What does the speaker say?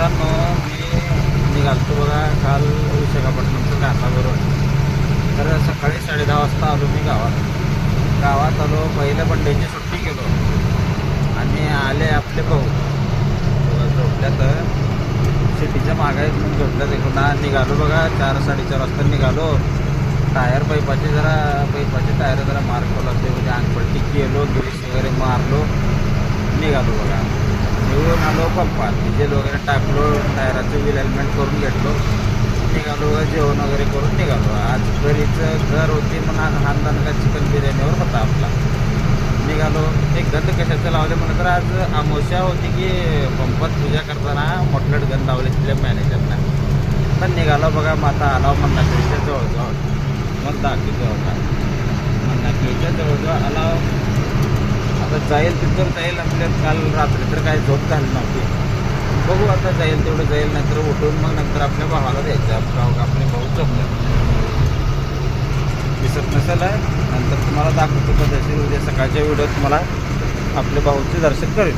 मित्रांनो, मी निघालतो बघा काल विशाखापट्टणमचं कासावरून. तर सकाळी 10:30 वाजता आलो मी गावात आलो. पहिल्या बंडेची सुट्टी केलो आणि आले आपले भाऊ झोपल्यात सिटीच्या मागायत म्हणून झोपल्यात. एकूण निघालो बघा 4-4:30 वाजता निघालो. पाईपाचे टायर जरा मार्क लागते म्हणजे अंगपट्टी केलो, ग्रीस वगैरे मारलो, निघालो बघा. निघून आलो पंपात, डिझेल वगैरे टाकलो, टायराचं व्हील हेल्मेट करून घेतलो, निघालो. जेवण वगैरे करून निघालो. आज घर होती म्हणून हानदान का चिकन बिर्याणीवर होता आपला. निघालो. एक गंध कशाचं लावले म्हणलं तर आज अमावस्या होती की पंपात पूजा करताना मोठमोठ गंध लावले तिथल्या मॅनेजरला. पण निघालो बघा. माता आला मन्नाकेच्या जवळजवळ, मग दाखवतो होता मन्नाकेच्या जवळजवळ आला. आता जाईल तिथं जाईल. आपल्या काल रात्री तर काही झोप झाली नव्हती. बघू आता जाईल तेवढं जाईल, नंतर उठून मग नंतर आपल्या भावाला द्यायचं. आपले भाऊ झोपले दिसत नसेल आहे. नंतर तुम्हाला दाखवतो पद्धतशीर उद्या सकाळच्या व्हिडिओत तुम्हाला आपल्या भाऊचे दर्शन करेल.